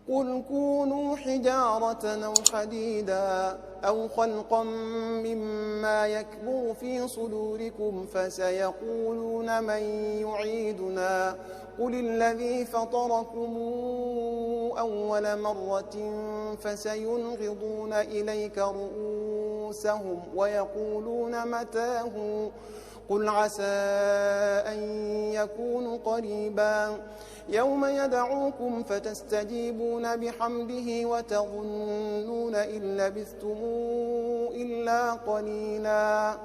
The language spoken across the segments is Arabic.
قل كونوا حجارة أو حديدا أو خلقا مما يكبر في صدوركم فسيقولون من يعيدنا قل الذي فطركم أول مرة فسينغضون إليك رؤوسهم ويقولون متاه قل عسى أن يكون قريبا يوم يدعوكم فتستجيبون بحمده وتظنون إن لبثتم إلا قليلا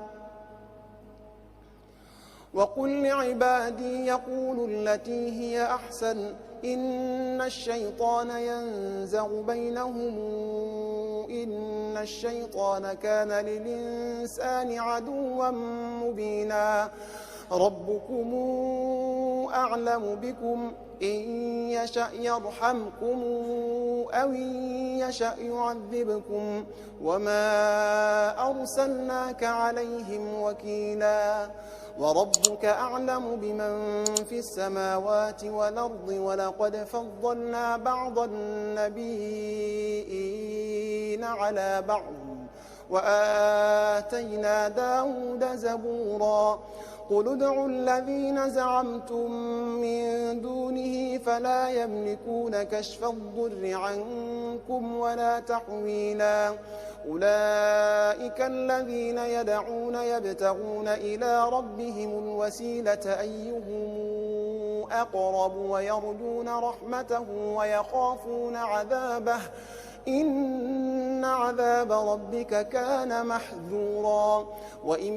وقل لعبادي يقولوا التي هي أحسن إن الشيطان ينزغ بينهم إن الشيطان كان للإنسان عدوا مبينا ربكم أعلم بكم إن يشأ يرحمكم أو إن يشأ يعذبكم وما أرسلناك عليهم وكيلا وربك أعلم بمن في السماوات والأرض ولقد فضلنا بعض النبيين على بعض وآتينا داود زبورا قل ادعوا الذين زعمتم من دونه فلا يملكون كشف الضر عنكم ولا تحويلا أولئك الذين يدعون يبتغون إلى ربهم الوسيلة أيهم أقرب ويرجون رحمته ويخافون عذابه إن عذاب ربك كان محذورا وإن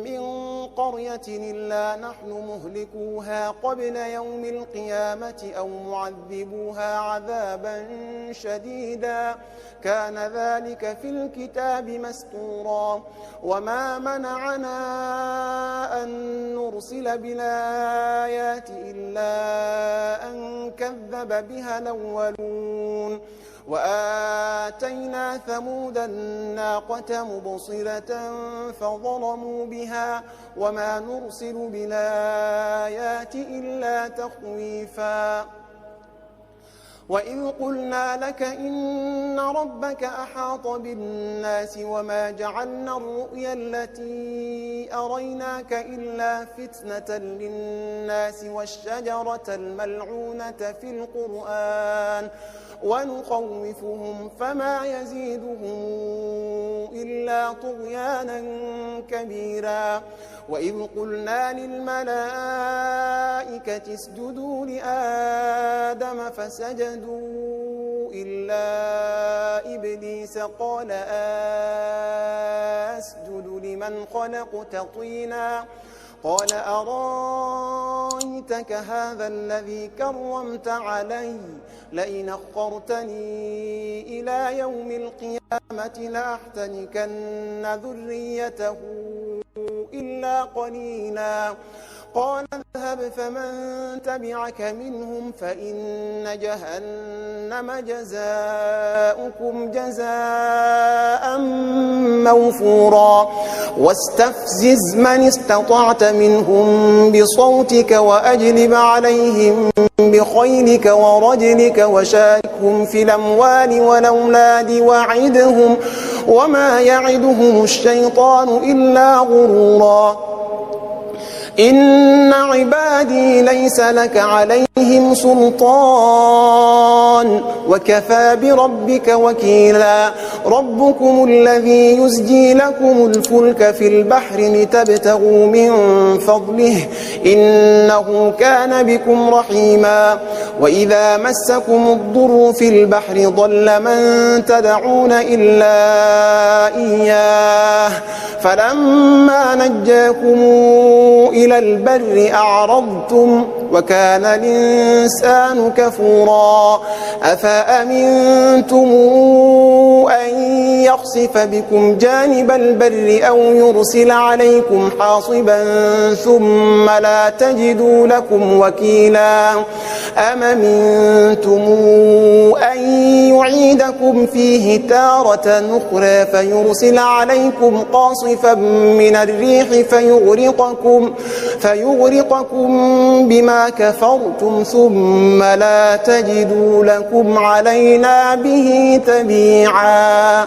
من قرية إلا نحن مهلكوها قبل يوم القيامة أو معذبوها عذابا شديدا كان ذلك في الكتاب مسطورا وما منعنا أن نرسل بالآيات إلا أن كذب بها الأولون وآتينا ثمود الناقة مبصرة فظلموا بها وما نرسل بالآيات إلا تخويفا وإذ قلنا لك إن ربك أحاط بالناس وما جعلنا الرؤيا التي أريناك إلا فتنة للناس والشجرة الملعونة في القرآن ونخوفهم فما يزيدهم إلا طغيانا كبيرا وإذ قلنا للملائكة اسجدوا لآدم فسجدوا إلا إبليس قال أسجد لمن خلقت طينا قال أرايتك هذا الذي كرمت علي لئن أخرتني إلى يوم القيامة لأحتنكن ذريته إلا قليلا قال اذهب فمن تبعك منهم فإن جهنم جزاؤكم جزاء موفورا واستفزز من استطعت منهم بصوتك وأجلب عليهم بخيلك ورجلك وشاركهم في الأموال والأولاد وعدهم وما يعدهم الشيطان إلا غرورا إن عبادي ليس لك عليهم سلطان وكفى بربك وكيلا ربكم الذي يزجي لكم الفلك في البحر لتبتغوا من فضله إنه كان بكم رحيما وإذا مسكم الضر في البحر ضل من تدعون إلا إياه فلما نجاكم إلى البر أعرضتم وكان الإنسان كفورا أفأمنتم أن يخسف بكم جانب البر أو يرسل عليكم حاصبا ثم لا تجدوا لكم وكيلا أم أمنتم أن يعيدكم لكم فيه تارة أخرى فيرسل عليكم قاصفا من الريح فيغرقكم بما كفرتم ثم لا تجدوا لكم علينا به تبيعا.